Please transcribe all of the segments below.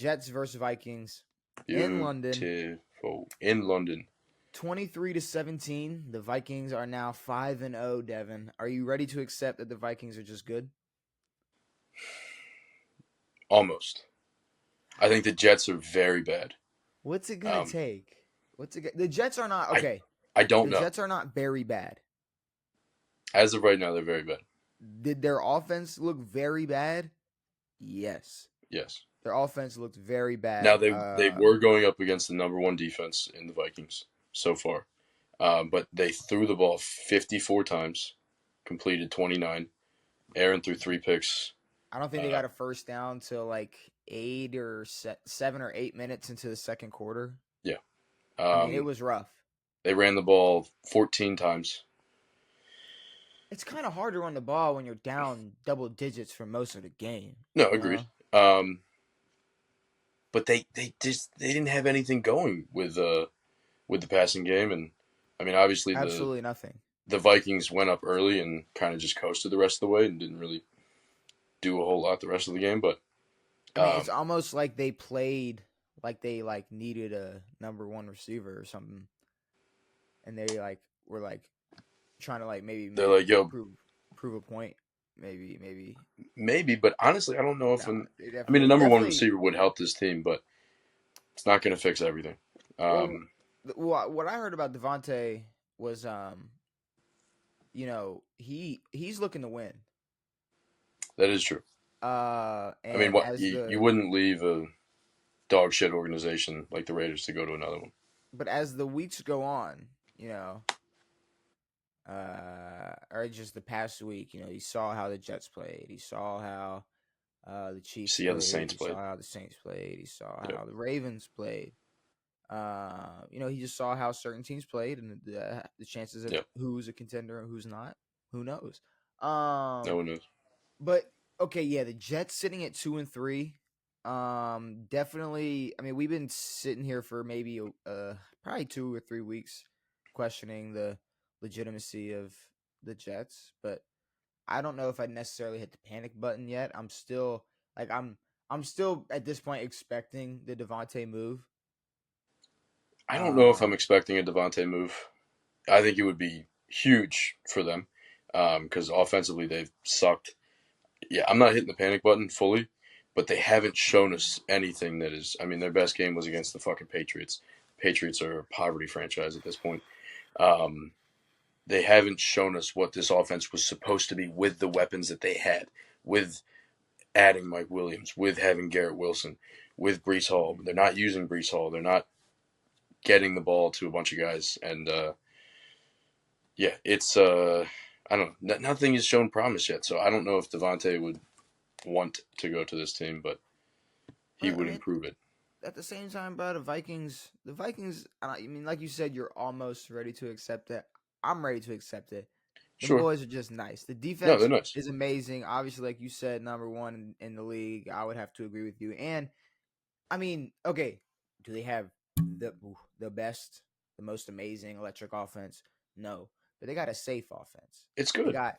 Jets versus Vikings in London. Beautiful. In London. 23-17. The Vikings are now 5-0, Devin. Are you ready to accept that the Vikings are just good? Almost. I think the Jets are very bad. What's it gonna take? The Jets are not okay. I don't The know. Jets are not very bad. As of right now, they're very bad. Did their offense look very bad? Yes. Yes. Their offense looked very bad. Now they were going up against the number one defense in the Vikings so far, but they threw the ball 54 times, completed 29. Aaron threw 3 picks. I don't think they got a first down till like 7 or 8 minutes into the second quarter. Yeah. I mean, it was rough. They ran the ball 14 times. It's kind of hard to run the ball when you're down double digits for most of the game. No, agreed. But they didn't have anything going with the passing game, and I mean, obviously Absolutely nothing. The Vikings went up early and kind of just coasted the rest of the way and didn't really do a whole lot the rest of the game. But I mean, it's almost like they played like they needed a number one receiver or something, and they were trying to maybe they're like, yo, prove a point. Maybe, but honestly, I don't know if I mean, a number one receiver would help this team, but it's not going to fix everything. What I heard about Devontae was, he's looking to win. That is true. I mean, you wouldn't leave a dog shit organization like the Raiders to go to another one. But as the weeks go on, or just the past week, he saw how the Jets played. He saw how the Chiefs played. How the Saints played. He saw how the Saints played. He saw how the Ravens played. He just saw how certain teams played and the chances of who's a contender and who's not. Who knows? No one knows. But okay, yeah, the Jets sitting at 2-3. Definitely. I mean, we've been sitting here for maybe probably 2 or 3 weeks questioning the legitimacy of the Jets, but I don't know if I necessarily hit the panic button yet. I'm still I'm still at this point expecting the Devontae move. I don't know if I'm expecting a Devontae move. I think it would be huge for them because offensively they've sucked. Yeah, I'm not hitting the panic button fully, but they haven't shown us anything that is. I mean, their best game was against the fucking Patriots. Patriots are a poverty franchise at this point. They haven't shown us what this offense was supposed to be with the weapons that they had, with adding Mike Williams, with having Garrett Wilson, with Breece Hall. They're not using Breece Hall. They're not getting the ball to a bunch of guys. And, it's, I don't know. Nothing has shown promise yet. So I don't know if Devontae would want to go to this team, but he would improve it. At the same time, bro, the Vikings, I mean, like you said, you're almost ready to accept it. I'm ready to accept it. The boys are just nice. The defense is amazing. Obviously, like you said, number one in the league. I would have to agree with you. And, I mean, okay, do they have the best, the most amazing electric offense? No. But they got a safe offense. It's good. They got,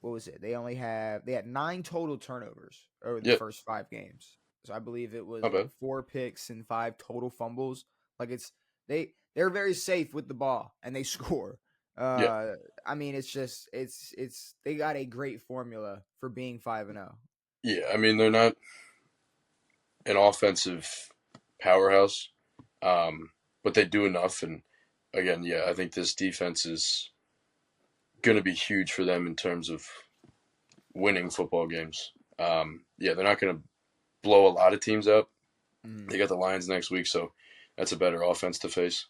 what was it? They had 9 total turnovers over the first 5 games. So I believe it was 4 picks and 5 total fumbles. They're very safe with the ball and they score. I mean, it's just they got a great formula for being 5-0. Yeah, I mean they're not an offensive powerhouse, but they do enough. And again, I think this defense is going to be huge for them in terms of winning football games. They're not going to blow a lot of teams up. They got the Lions next week, so that's a better offense to face.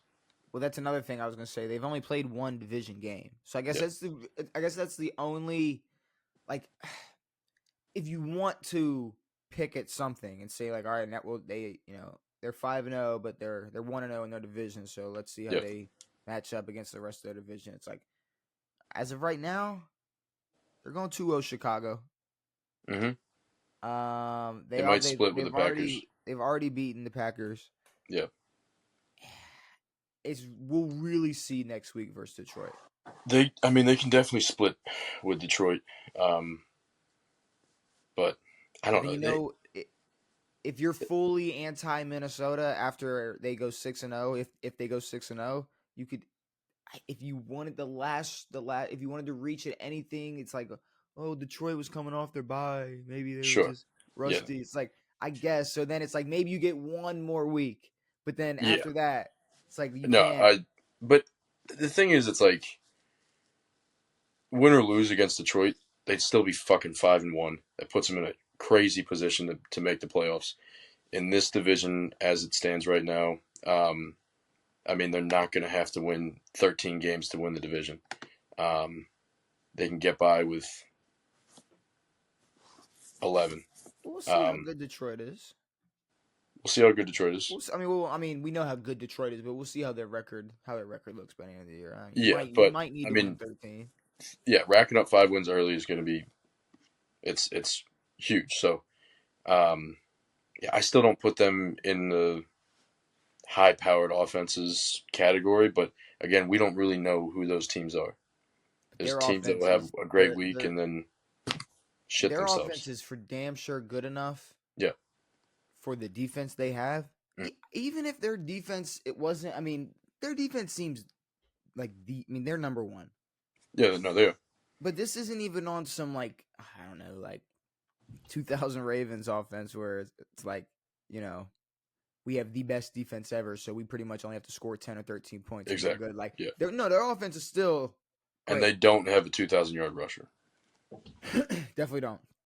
Well, that's another thing I was going to say. They've only played 1 division game. So I guess that's the only, if you want to pick at something and say all right, they're 5-0, but they're 1-0 in their division. So let's see how they match up against the rest of their division. It's like, as of right now, they're going 2-0 Chicago. Mm-hmm. They might split with the Packers. They've already beaten the Packers. Yeah. We'll really see next week versus Detroit. They can definitely split with Detroit, but I don't know. if you're fully anti Minnesota after they go 6-0, if they go 6-0, you could, if you wanted if you wanted to reach at anything, it's like, oh, Detroit was coming off their bye, maybe they were Sure. just rusty. Yeah. It's like, I guess so. Then it's like maybe you get one more week, but then Yeah. after that, it's like you No, can't. but the thing is, it's like win or lose against Detroit, they'd still be fucking 5-1. That puts them in a crazy position to make the playoffs in this division as it stands right now. I mean, they're not going to have to win 13 games to win the division. They can get by with 11. We'll see how good Detroit is. We'll see how good Detroit is. I mean, we know how good Detroit is, but we'll see how their record looks by the end of the year. You might need to win 13. Yeah, racking up 5 wins early is going to be, it's huge. So, yeah, I still don't put them in the high-powered offenses category, but again, we don't really know who those teams are. There's teams that will have a great week and then shit their themselves. Their offense is for damn sure good enough. Yeah. For the defense they have, even if their defense, it wasn't. I mean, their defense seems like they're number one. Yeah, no, they are. But this isn't even on some like, I don't know, like 2000 Ravens offense where it's like, you know, we have the best defense ever, so we pretty much only have to score 10 or 13 points. Exactly. Good. Like, yeah. Their offense is still great. And they don't have a 2,000-yard rusher. Definitely don't.